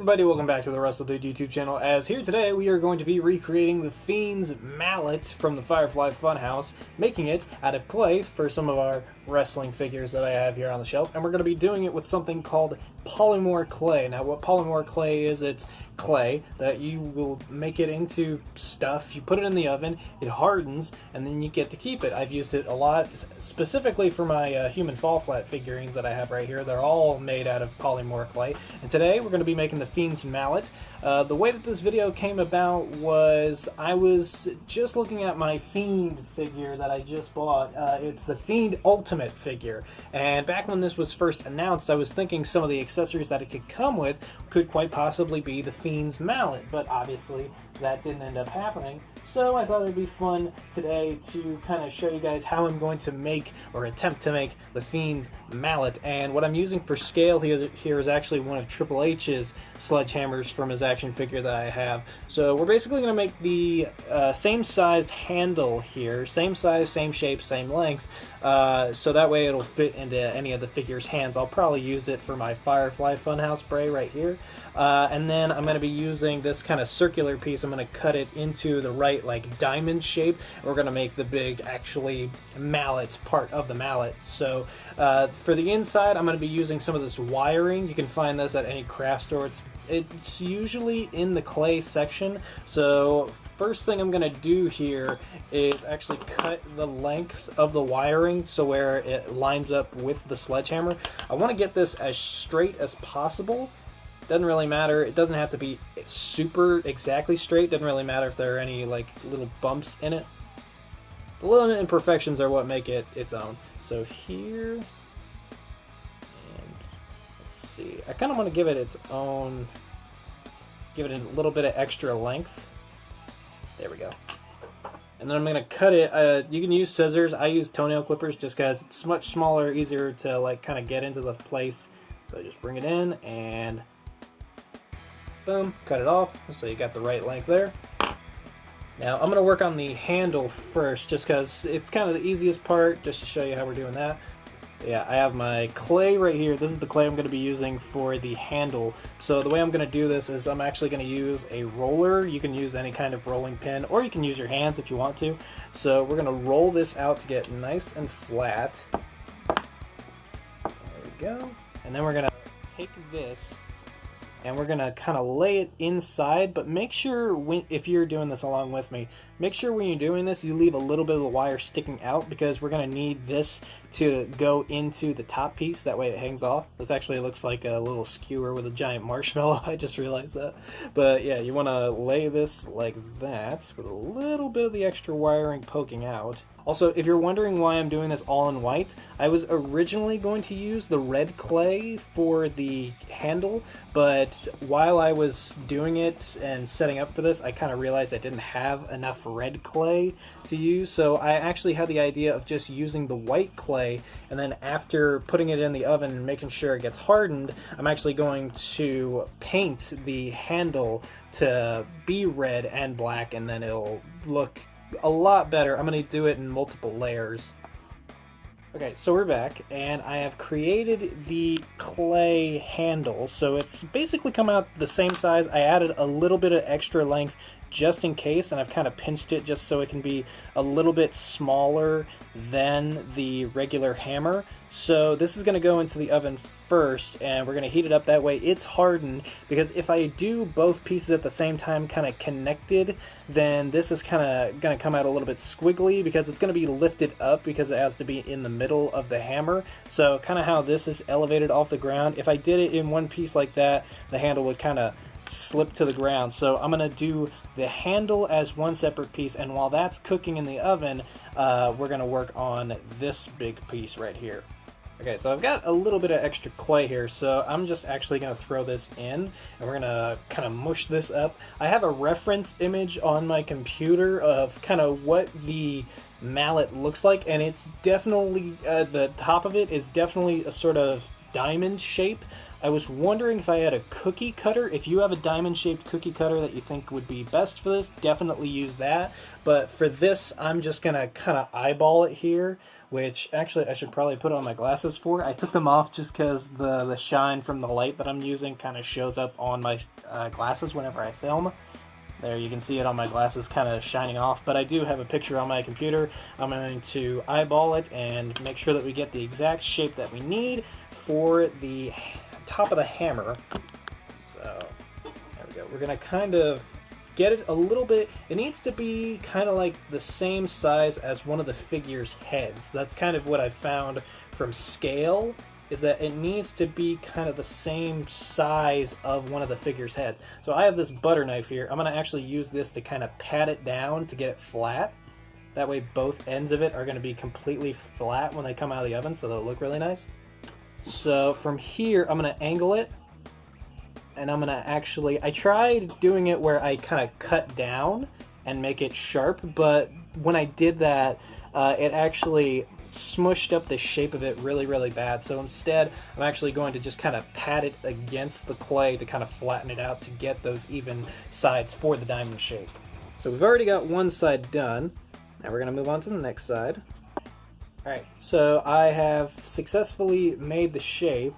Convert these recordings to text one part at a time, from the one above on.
everybody, welcome back to the WRESTLEDUDE YouTube channel, as here today we are going to be recreating the Fiend's mallet from the Firefly Funhouse, making it out of clay for some of our wrestling figures that I have here on the shelf, and we're going to be doing it with something called polymer clay. Now what polymer clay is, it's clay that you will make it into stuff, you put it in the oven, it hardens, and then you get to keep it. I've used it a lot, specifically for my human fall flat figurines that I have right here. They're all made out of polymer clay, and today we're going to be making the Fiend's mallet. The way that this video came about was I was just looking at my Fiend figure that I just bought. It's the Fiend Ultimate figure, and back when this was first announced, I was thinking some of the accessories that it could come with could quite possibly be the Fiend's mallet, but obviously that didn't end up happening. So I thought it'd be fun today to kind of show you guys how I'm going to make, or attempt to make, the Fiend's mallet. And what I'm using for scale here is actually one of Triple H's sledgehammers from his action figure that I have. So we're basically going to make the same sized handle here, same size, same shape, same length, so that way it'll fit into any of the figure's hands. I'll probably use it for my Firefly Funhouse Bray right here. And then I'm going to be using this kind of circular piece. I'm going to cut it into the right like diamond shape. We're going to make the big actually mallet part of the mallet. So for the inside, I'm going to be using some of this wiring. You can find this at any craft store. It's usually in the clay section. So first thing I'm going to do here is actually cut the length of the wiring so where it lines up with the sledgehammer. I want to get this as straight as possible. Doesn't really matter. It doesn't have to be super exactly straight. Doesn't really matter if there are any like little bumps in it. The little imperfections are what make it its own. So here, and let's see. I kind of want to give it its own, give it a little bit of extra length. There we go. And then I'm going to cut it. You can use scissors. I use toenail clippers just because it's much smaller, easier to like kind of get into the place. So I just bring it in and boom, cut it off, so you got the right length there. Now I'm going to work on the handle first, just because it's kind of the easiest part, just to show you how we're doing that. Yeah, I have my clay right here. This is the clay I'm going to be using for the handle. So the way I'm going to do this is I'm actually going to use a roller. You can use any kind of rolling pin, or you can use your hands if you want to. So we're going to roll this out to get nice and flat. There we go. And then we're going to take this and we're going to kind of lay it inside, but make sure, if you're doing this along with me, make sure when you're doing this you leave a little bit of the wire sticking out, because we're going to need this to go into the top piece, that way it hangs off. This actually looks like a little skewer with a giant marshmallow, I just realized that. But yeah, you want to lay this like that, with a little bit of the extra wiring poking out. Also, if you're wondering why I'm doing this all in white, I was originally going to use the red clay for the handle, but while I was doing it and setting up for this, I kind of realized I didn't have enough red clay to use, so I actually had the idea of just using the white clay, and then after putting it in the oven and making sure it gets hardened, I'm actually going to paint the handle to be red and black, and then it'll look a lot better. I'm going to do it in multiple layers. Okay, so we're back, and I have created the clay handle, so it's basically come out the same size. I added a little bit of extra length just in case, and I've kind of pinched it just so it can be a little bit smaller than the regular hammer. So this is going to go into the oven first, and we're going to heat it up, that way it's hardened, because if I do both pieces at the same time kind of connected, then this is kind of going to come out a little bit squiggly, because it's going to be lifted up because it has to be in the middle of the hammer. So kind of how this is elevated off the ground, if I did it in one piece like that, the handle would kind of slip to the ground. So I'm going to do the handle as one separate piece, and while that's cooking in the oven, we're going to work on this big piece right here. Okay, so I've got a little bit of extra clay here, so I'm just actually going to throw this in, and we're going to kind of mush this up. I have a reference image on my computer of kind of what the mallet looks like, and it's definitely, the top of it is definitely a sort of diamond shape, I was wondering if I had a cookie cutter. If you have a diamond-shaped cookie cutter that you think would be best for this, definitely use that. But for this, I'm just going to kind of eyeball it here, which actually I should probably put on my glasses for. I took them off just because the shine from the light that I'm using kind of shows up on my glasses whenever I film. There, you can see it on my glasses kind of shining off, but I do have a picture on my computer. I'm going to eyeball it and make sure that we get the exact shape that we need for the top of the hammer. So, there we go. We're going to kind of get it a little bit. It needs to be kind of like the same size as one of the figure's heads. That's kind of what I found from scale, is that it needs to be kind of the same size of one of the figure's heads. So I have this butter knife here. I'm going to actually use this to kind of pat it down to get it flat. That way both ends of it are going to be completely flat when they come out of the oven, so they'll look really nice. So from here, I'm going to angle it, and I'm going to actually, I tried doing it where I kind of cut down and make it sharp, but when I did that, it actually smushed up the shape of it really, really bad. So instead, I'm actually going to just kind of pat it against the clay to kind of flatten it out to get those even sides for the diamond shape. So we've already got one side done. Now we're going to move on to the next side. Alright, so I have successfully made the shape.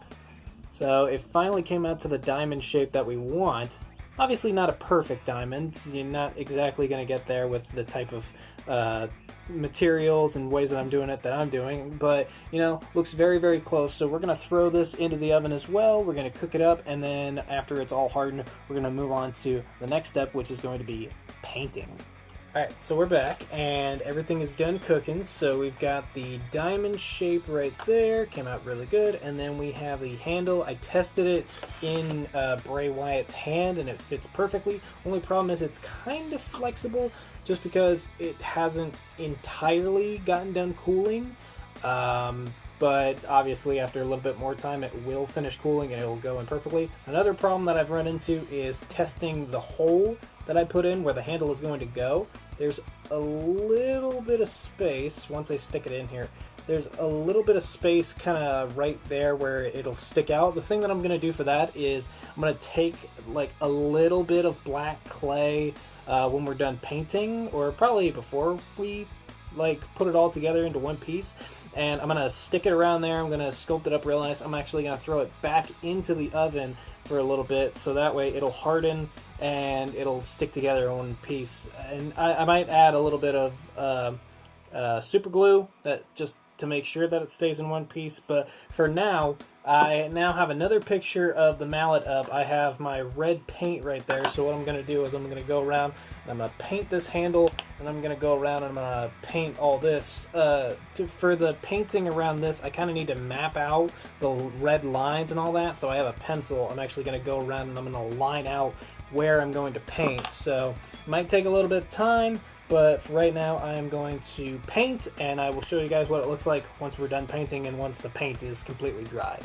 So it finally came out to the diamond shape that we want. Obviously not a perfect diamond. You're not exactly going to get there with the type of materials and ways that I'm doing it that I'm doing, but you know, looks very, very close. So we're going to throw this into the oven as well. We're going to cook it up, and then after it's all hardened, we're going to move on to the next step, which is going to be painting. Alright, so we're back, and everything is done cooking. So we've got the diamond shape right there, came out really good, and then we have the handle. I tested it in Bray Wyatt's hand, and it fits perfectly. Only problem is it's kind of flexible, just because it hasn't entirely gotten done cooling. But obviously after a little bit more time it will finish cooling and it will go in perfectly. Another problem that I've run into is testing the hole that I put in where the handle is going to go. There's a little bit of space once I stick it in here. There's a little bit of space kind of right there where it'll stick out. The thing that I'm going to do for that is I'm going to take like a little bit of black clay when we're done painting, or probably before we like put it all together into one piece, and I'm gonna stick it around there. I'm gonna sculpt it up real nice. I'm actually gonna throw it back into the oven for a little bit, so that way it'll harden and it'll stick together in one piece. And I might add a little bit of super glue that just to make sure that it stays in one piece. But for now, I now have another picture of the mallet up. I have my red paint right there, so what I'm going to do is I'm going to go around and I'm going to paint this handle, and I'm going to go around and I'm going to paint all this. For the painting around this, I kind of need to map out the red lines and all that, so I have a pencil. I'm actually going to go around and I'm going to line out where I'm going to paint. So it might take a little bit of time, but for right now I am going to paint, and I will show you guys what it looks like once we're done painting and once the paint is completely dried.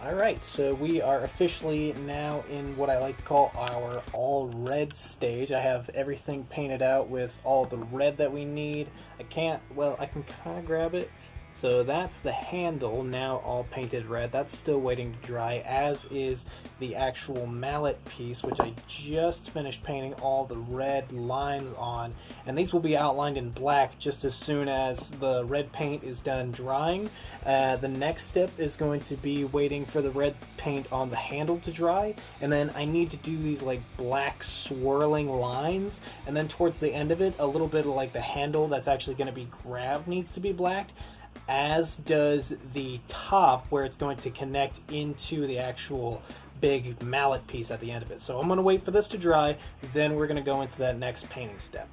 Alright, so we are officially now in what I like to call our all red stage. I have everything painted out with all the red that we need. I can kind of grab it. So that's the handle now all painted red. That's still waiting to dry, as is the actual mallet piece, which I just finished painting all the red lines on. And these will be outlined in black just as soon as the red paint is done drying. The next step is going to be waiting for the red paint on the handle to dry. And then I need to do these like black swirling lines. And then towards the end of it, a little bit of like the handle that's actually going to be grabbed needs to be blacked, as does the top where it's going to connect into the actual big mallet piece at the end of it. So I'm going to wait for this to dry, then we're going to go into that next painting step.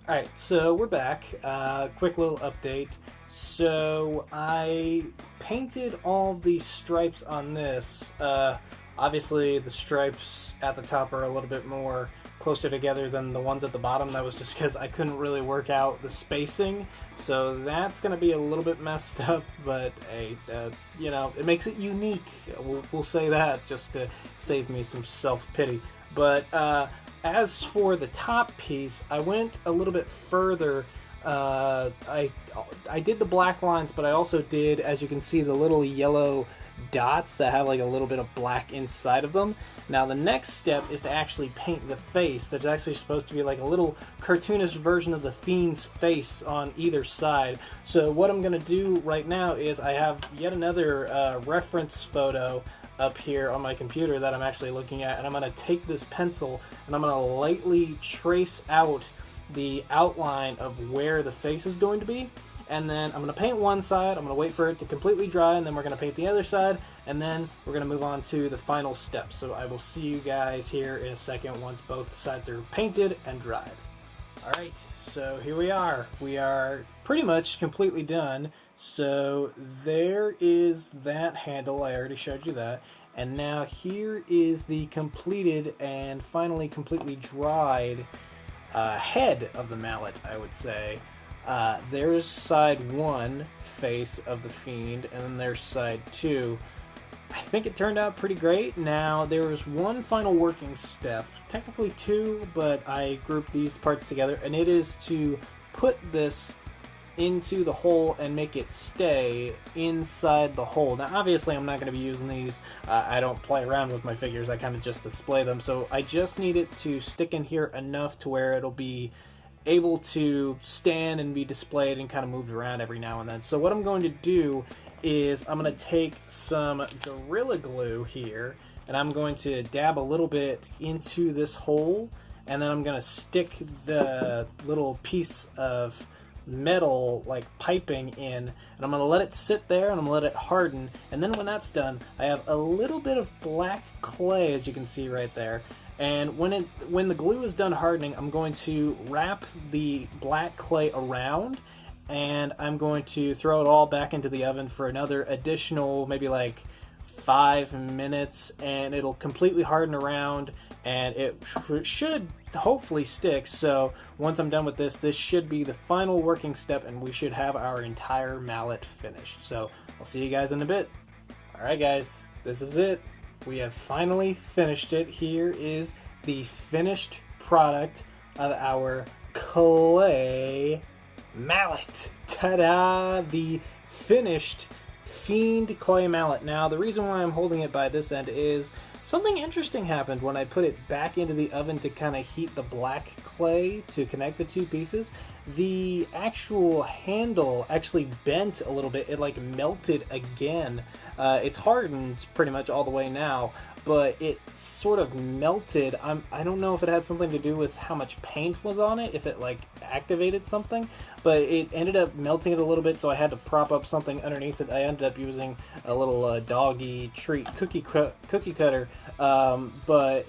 Alright, so we're back. Quick little update. So I painted all the stripes on this. Obviously the stripes at the top are a little bit more closer together than the ones at the bottom. That was just because I couldn't really work out the spacing, so that's going to be a little bit messed up, but hey, you know, it makes it unique. We'll say that just to save me some self-pity. But as for the top piece, I went a little bit further. I did the black lines, but I also did, as you can see, the little yellow dots that have like a little bit of black inside of them. Now the next step is to actually paint the face. That's actually supposed to be like a little cartoonish version of the Fiend's face on either side. So what I'm going to do right now is I have yet another reference photo up here on my computer that I'm actually looking at, and I'm going to take this pencil and I'm going to lightly trace out the outline of where the face is going to be. And then I'm going to paint one side, I'm going to wait for it to completely dry, and then we're going to paint the other side, and then we're going to move on to the final step. So I will see you guys here in a second once both sides are painted and dried. Alright, so here we are. We are pretty much completely done. So there is that handle, I already showed you that. And now here is the completed and finally completely dried head of the mallet, I would say. There's side 1 face of the Fiend, and then there's side 2. I think it turned out pretty great. Now, there was one final working step, technically 2, but I grouped these parts together, and it is to put this into the hole and make it stay inside the hole. Now, obviously, I'm not going to be using these. I don't play around with my figures. I kind of just display them, so I just need it to stick in here enough to where it'll be able to stand and be displayed and kind of moved around every now and then. So what I'm going to do is I'm going to take some Gorilla Glue here, and I'm going to dab a little bit into this hole, and then I'm going to stick the little piece of metal like piping in, and I'm going to let it sit there and I'm going to let it harden. And then when that's done, I have a little bit of black clay, as you can see right there. And when the glue is done hardening, I'm going to wrap the black clay around, and I'm going to throw it all back into the oven for another additional maybe like 5 minutes, and it'll completely harden around, and it should hopefully stick. So once I'm done with this, this should be the final working step, and we should have our entire mallet finished. So I'll see you guys in a bit. Alright guys, this is it. We have finally finished it. Here is the finished product of our clay mallet. Ta-da! The finished Fiend clay mallet. Now, the reason why I'm holding it by this end is something interesting happened when I put it back into the oven to kind of heat the black clay to connect the two pieces. The actual handle actually bent a little bit. It like melted again. It's hardened pretty much all the way now, but it sort of melted. I don't know if it had something to do with how much paint was on it, if it like activated something, but it ended up melting it a little bit, so I had to prop up something underneath it. I ended up using a little doggy treat cookie cutter, but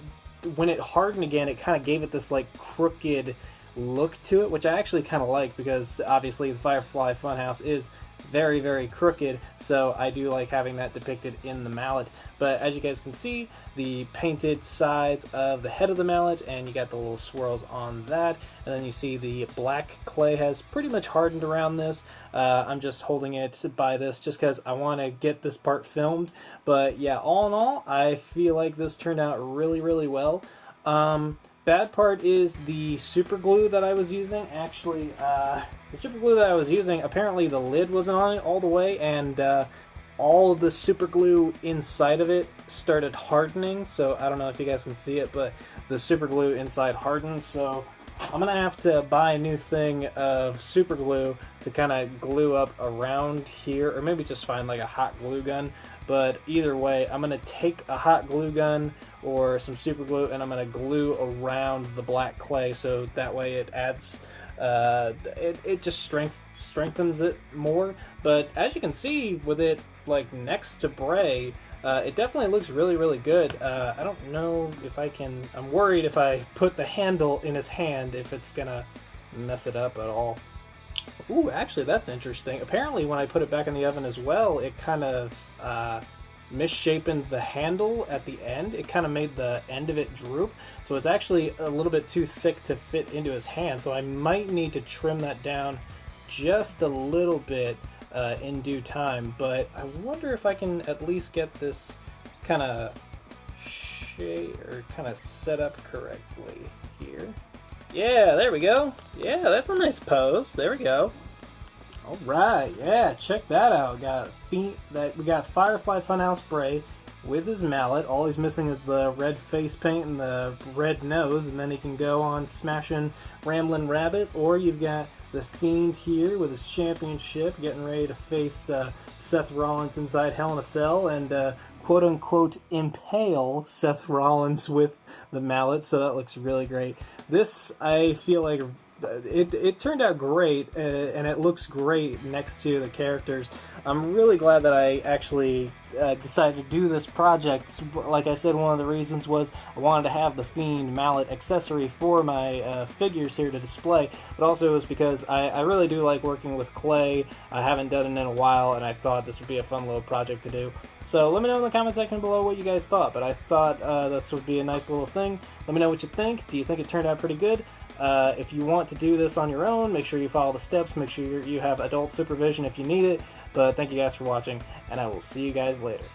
when it hardened again, it kind of gave it this like crooked look to it, which I actually kind of like, because obviously the Firefly Funhouse is very, very crooked, so I do like having that depicted in the mallet. But as you guys can see, the painted sides of the head of the mallet, and you got the little swirls on that, and then you see the black clay has pretty much hardened around this. I'm just holding it by this just because I want to get this part filmed. But yeah, all in all, I feel like this turned out really, really well. Bad part is the super glue that I was using. Actually, the super glue that I was using, apparently the lid wasn't on it all the way, and all of the super glue inside of it started hardening. So I don't know if you guys can see it, but the super glue inside hardened. So I'm gonna have to buy a new thing of super glue to kind of glue up around here, or maybe just find like a hot glue gun. But either way, I'm gonna take a hot glue gun or some super glue, and I'm gonna glue around the black clay, so that way it adds it just strengthens it more. But as you can see, with it like next to Bray, it definitely looks really, really good. I don't know if I can, I'm worried if I put the handle in his hand, if it's gonna mess it up at all. Ooh, actually that's interesting. Apparently when I put it back in the oven as well, it kind of misshapen the handle at the end. It kind of made the end of it droop, so it's actually a little bit too thick to fit into his hand, so I might need to trim that down just a little bit in due time. But I wonder if I can at least get this kind of shape or kind of set up correctly here. Yeah, there we go. Yeah, that's a nice pose. There we go. All right, yeah, check that out. We got Firefly Funhouse Bray with his mallet. All he's missing is the red face paint and the red nose, and then he can go on smashing Ramblin' Rabbit. Or you've got the Fiend here with his championship, getting ready to face Seth Rollins inside Hell in a Cell and quote-unquote impale Seth Rollins with the mallet, so that looks really great. This, I feel like, it turned out great, and it looks great next to the characters. I'm really glad that I actually decided to do this project. Like I said, one of the reasons was I wanted to have the Fiend mallet accessory for my figures here to display, but also it was because I really do like working with clay. I haven't done it in a while, and I thought this would be a fun little project to do. So let me know in the comment section below what you guys thought, but I thought this would be a nice little thing. Let me know what you think. Do you think it turned out pretty good? If you want to do this on your own, make sure you follow the steps. Make sure you have adult supervision if you need it. But thank you guys for watching, and I will see you guys later.